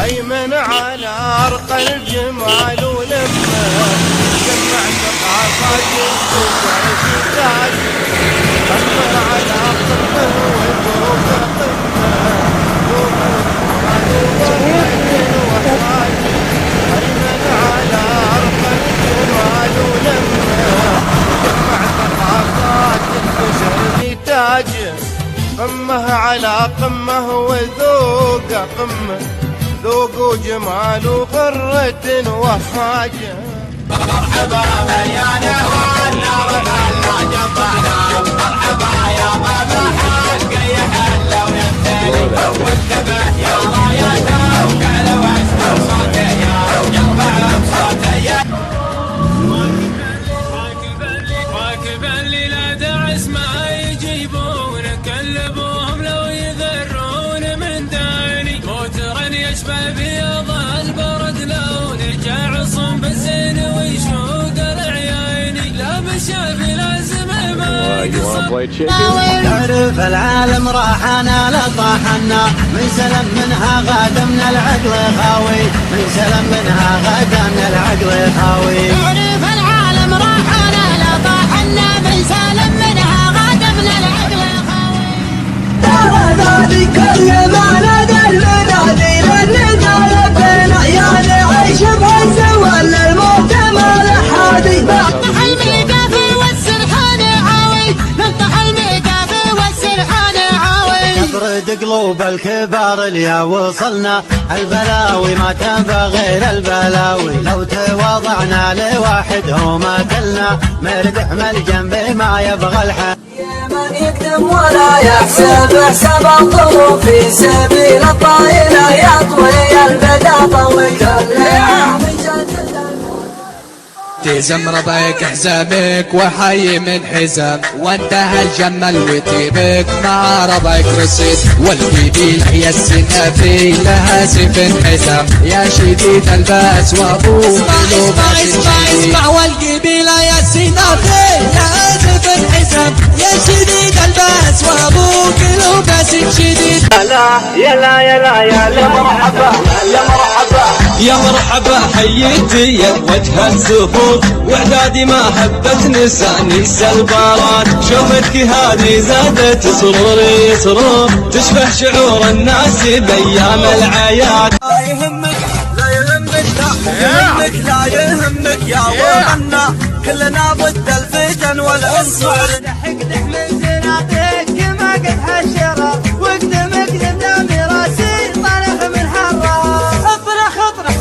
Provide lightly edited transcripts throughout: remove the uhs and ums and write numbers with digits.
هيمن على أرقى الجمال ولما جمع ثقافات البشر في تاج أمر على قمة وفوق قمة هيمن على أرقى الجمال ولما جمع ثقافات البشر في تاج قمة على قمة وذوق قمة ذوق وجمال وغرة وحاجة. مرحبا مليانة والنار بلا جمعنا مرحبا يا بابا حق يحلى ويمتلي وانتبه يا رايته وقال واسمع صوته يا يرفع بصوته يا راكبا اللي لا دعس ما يجيبون كلبوهم لو يذرون من داني موترا يشبه بيض البرد لون جعصم بالزين ويشوق العياني لا مشافي لازم ما يقصر. تعرف العالم راحنا لطاحنا من سلم منها غاد من العقل خاوي من سلم منها غاد من العقل خاوي. تعرف العالم راحنا لطاحنا من سلم منها غاد من العقل خاوي. ترى ذلك ما نادى المنادي للندى لبينا يا نعيش بهز ولا الموت ما لحادي. نفتح الميقافي والسرحان عاوي نفتح الميقافي والسرحان عاوي. نبرد قلوب الكبار اللي وصلنا البلاوي ما تنفع غير البلاوي لو تواضعنا لواحد هو ما كلنا مردح من الجنب ما يبغى الحال. من يقدم ولا يحسب حساب الظروف في سبيل الطايلة يطوي البدا طوي كل يوم يجدد. تزم ربك حزامك وحي من حزام وانتهى الجمل وطيبك مع ربك رصيد والقبيل هي السنافي لها سيف حزام يا شديد الباس وابوك قلوب اسمع والقبيل يا السنافي لها سيف حزام يا شديد الباس وابوك قلوب شديد. يا مرحبا يا مرحبا حييتي يا وجه الزهور واعدادي ما حبت نسى البارات شوفتك هذه زادت سروري سرور تشبه شعور الناس بايام العياد. لا يهمك لا يهمك لا يهمك يا وطننا كلنا ضد الفتن والعنصر. دحك من زناقك ما قد حشرة واقدمك قدام راسي طرح من حرة. اطرح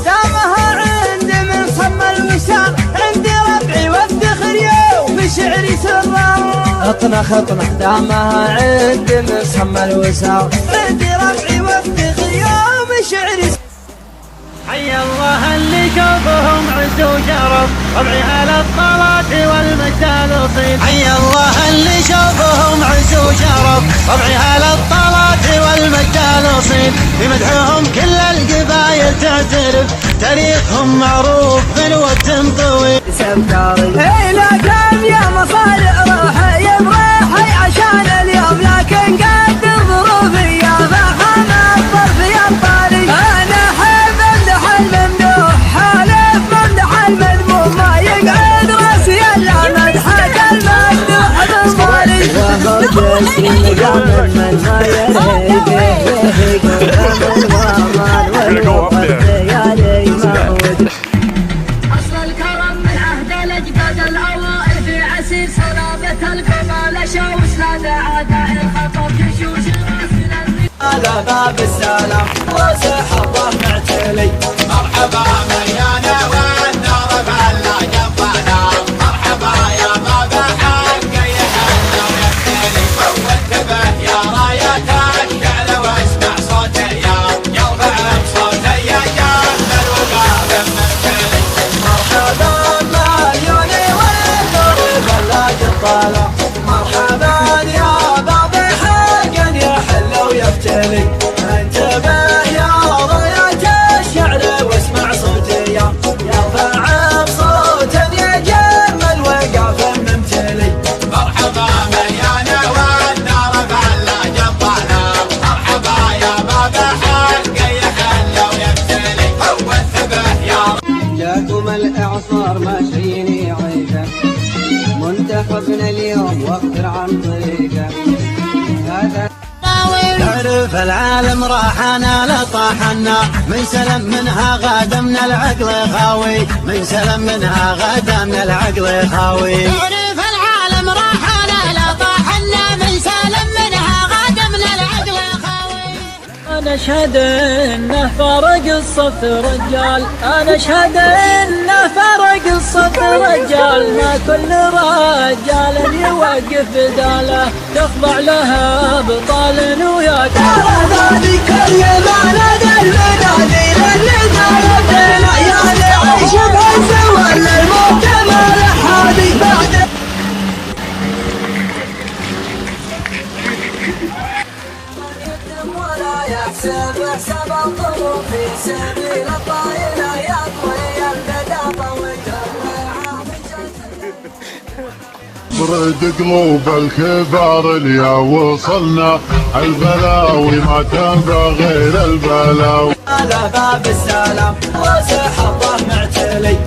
دامها عندي من صم الوشار عندي ربعي وافتخر يوم شعري سرة. اطنخ دامها عندي من صم الوسار عندي ربعي وافتخر يوم شعري. حي الله اللي شوفهم عز وشرف ربعي على الصلاة والمجد الأصيل. حي الله اللي شوفهم عز وشرف ربعي على الصلاة والمجد الأصيل. بمدحهم كل القبايل تعترف تاريخهم معروف بنوة طويل. لا كم يا مصارع روحي بريحي عشان اليوم لكن قد ظروفي يا فخم الطرف يا الطريق. انا حب امدح الممدوح حالف ممدح المذموم ما يقعد راسي الا مدحك الممدوح بالصالح. أصل الكرم من عهد الأجداد الأوائل في عسير صلابة الكمال شاوس لا أعداء الخطر جيوش الراسل. على باب السلام واسح الله معتلي. مرحبا مليانة والنار بلا جمعنا مرحبا يا بابا حق يحلى ويمتلي وانتبه يا رايته شعل واسمع صوته يا يرفع بصوته يا جمل وقال ممتلي. مرحبا مليوني والنور بلا جطالة مرحبا يا بابا حقا يحلى ويفتلي انتبه الطريقة تعرف العالم راحنا لطاحنا من سلم منها غدا من العقل خاوي من سلم منها غدا من العقل خاوي تعرف العالم راحنا لطاحنا من سلم منها غدا من العقل خاوي. أنا أشهد إنه فرق الصف رجال أنا أشهد إنه فرق الصف رجال ما كل رجال يوقف بداله تخضع لها بطال ويا ترى ذلك كل ما نادى المنادي للندى يبدينا يا نعيش بعز ولا الموت ما لحادي بعد يحسب حساب الظروف في سبيل الطايلة يطوي البداطة وجهها برد قلوب الكبار اللي وصلنا البلاوي ما تنفع غير البلاوي على باب السلام واسح الله معتلي